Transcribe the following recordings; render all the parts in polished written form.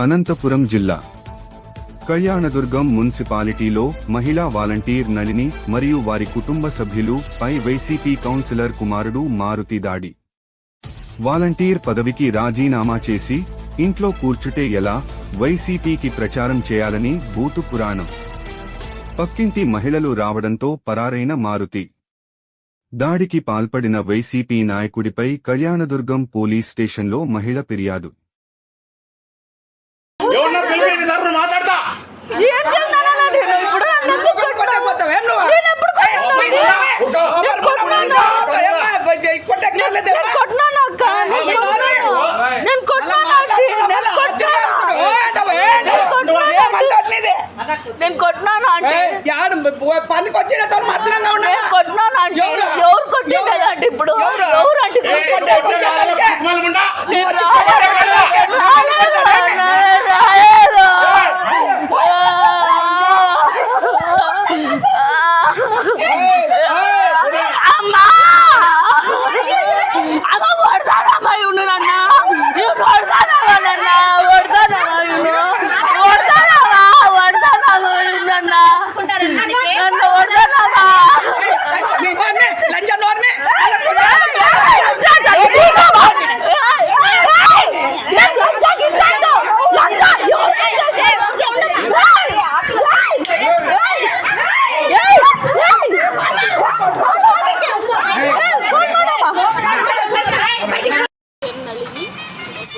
అనంతపురం జిల్లా కళ్యాణదుర్గం మున్సిపాలిటీలో మహిళా వాలంటీర్ నళిని మరియు వారి కుటుంబ సభ్యులు పై వైసీపీ కౌన్సిలర్ కుమారుడు మారుతి దాడి. వాలంటీర్ పదవికి రాజీనామా చేసి ఇంట్లో కూర్చుటే ఎలా, వైసీపీకి ప్రచారం చేయాలని బూతు పురాణం. పక్కింటి మహిళలు రావడంతో పరారైన మారుతి. దాడికి పాల్పడిన వైసీపీ నాయకుడిపై కళ్యాణదుర్గం పోలీస్ స్టేషన్లో మహిళ ఫిర్యాదు. నేను కొట్టినాను అంటే పనికి వచ్చిన మచ్చరంగా కొట్టినాను అంటే ఎవరు కొట్టిందంటే ఇప్పుడు ఎవరు అంటే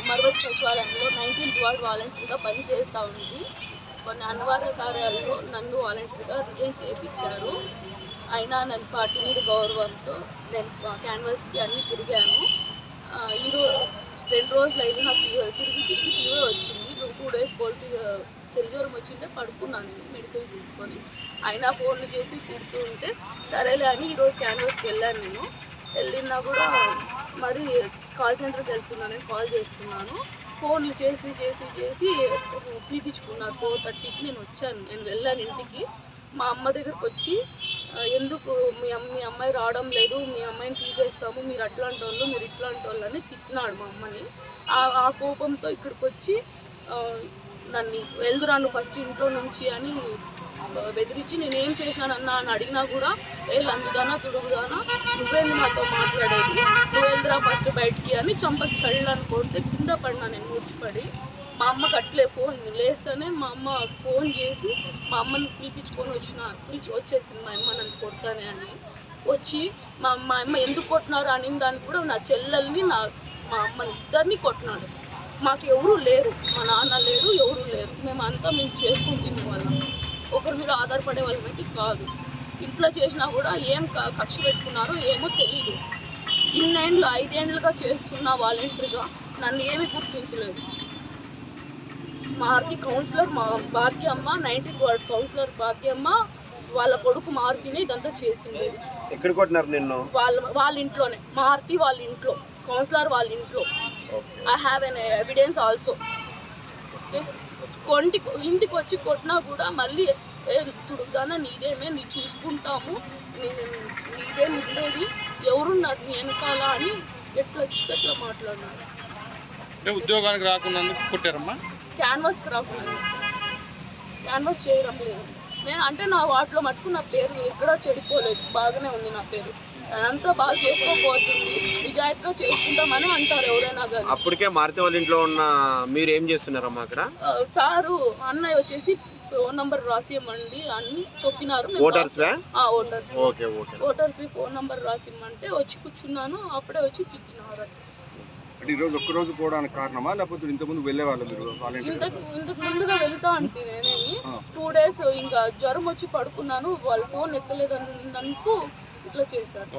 మరొక సచివాలయంలో 19th వార్డ్ వాలంటీర్గా పనిచేస్తూ ఉంది. కొన్ని అనివార్య కార్యాలలో నన్ను వాలంటీర్గా రిజైన్ చేయించారు. అయినా నన్ను పార్టీ మీద గౌరవంతో నేను క్యాన్వాస్కి అన్నీ తిరిగాను. ఈరోజు 2 రోజులు అయితే నాకు తిరిగి ఫీవర్ వచ్చింది. 2 days కోల్డ్ ఫీవర్ చలి జ్వరం వచ్చింటే పడుకున్నాను మెడిసిన్ తీసుకొని. అయినా ఫోన్లు చేసి తిడుతూ ఉంటే సరేలే అని ఈరోజు క్యాన్వాస్కి వెళ్ళాను. నేను వెళ్ళినా కూడా మరి కాల్ సెంటర్కి వెళ్తున్నానని కాల్ చేస్తున్నాను. ఫోన్లు చేసి పిలిపించుకున్నారు. 4:30కి నేను వచ్చాను. నేను వెళ్ళాను ఇంటికి. మా అమ్మ దగ్గరకు వచ్చి ఎందుకు మీ అమ్మాయి రావడం లేదు, మీ అమ్మాయిని తీసేస్తాము, మీరు అట్లాంటి వాళ్ళు, మీరు ఇట్లాంటి వాళ్ళు అని తిట్టినాడు మా అమ్మని. ఆ కోపంతో ఇక్కడికి వచ్చి నన్ను వెళ్దురాను ఫస్ట్ ఇంట్లో నుంచి అని బెదిరించి నేనేం చేశానన్నా అని అడిగినా కూడా లందుదానా తుడుగుదానా నువ్వేంది నాతో మాట్లాడేది, నువ్వు వెళ్దురా ఫస్ట్ బయటికి అని చంపకి చల్లని కొడితే కింద పడినా నేను మూర్చిపడి. మా అమ్మకి అట్లే ఫోన్ లేస్తేనే మా అమ్మ ఫోన్ చేసి మా అమ్మని పిలిపించుకొని వచ్చేసింది మా అమ్మ నన్ను కొడతానే అని. వచ్చి మా అమ్మ ఎందుకు కొట్టినారు అని దానికి కూడా నా చెల్లెల్ని మా అమ్మని ఇద్దరిని కొట్టినాడు. మాకు ఎవరూ లేరు, మా నాన్న లేరు, ఎవరూ లేరు. మేము చేసుకుని తినే వాళ్ళం, ఒకరి మీద ఆధారపడే వాళ్ళమైతే కాదు. ఇంట్లో చేసినా కూడా ఏం కక్ష పెట్టుకున్నారో ఏమో తెలీదు. 5 ఏళ్ళుగా చేస్తున్న వాలంటీర్గా నన్ను ఏమీ గుర్తించలేదు. Maruti councillor Bhagyamma 19th ward councillor Bhagyamma వాళ్ళ కొడుకు మారుతిని ఇదంతా చేసిండేది. ఎక్కడ కొట్టినారు నిన్ను? వాళ్ళ ఇంట్లోనే, మారుతి వాళ్ళ ఇంట్లో, కౌన్సిలర్ వాళ్ళ ఇంట్లో. I have an evidence also. ఇంటికి వచ్చి కొట్టినా కూడా మళ్ళీ తుడుగుదానా నీదేమే, నీ చూసుకుంటాము, నీదేమి ఉండేది, ఎవరున్నారు నీ వెనకాల అని ఎట్లా చెప్తే అట్లా మాట్లాడినారు. ఉద్యోగానికి రాకుండా కొట్టారమ్మా? క్యాన్వాస్కి రాకుండా, క్యాన్వాస్ చేయడం లేదు. నేను అంటే నా వాటిలో మటుకు నా పేరు ఎక్కడా చెడిపోలేదు, బాగానే ఉంది నా పేరు. అంతా బాగా చేసుకోబోతుంది, నిజాయితీగా చేసుకుంటామని అంటారు ఎవరైనా కానీ. అప్పటికే మారుతి వాళ్ళ ఇంట్లో ఉన్న మీరు ఏం చేస్తున్నారమ్మా అక్కడ? సారు అన్నయ్య వచ్చేసి ఫోన్ నంబర్ రాసియమండి అన్ని చెప్పినారు. ఓటర్స్ ఫోన్ నంబర్ రాసిమ్మంటే వచ్చి కూర్చున్నాను. అప్పుడే వచ్చి తిట్టినారు. ఒక్కరోజు పోవడానికి కారణమా, లేకపోతే ఇంతకుముందు వెళ్ళేవాళ్ళు మీరు? ఇంతకు ముందుగా వెళ్తా అంటే నేనేమి 2 days ఇంకా జ్వరం వచ్చి పడుకున్నాను. వాళ్ళు ఫోన్ ఎత్తలేదన్నందుకు ఇట్లా చేశారు.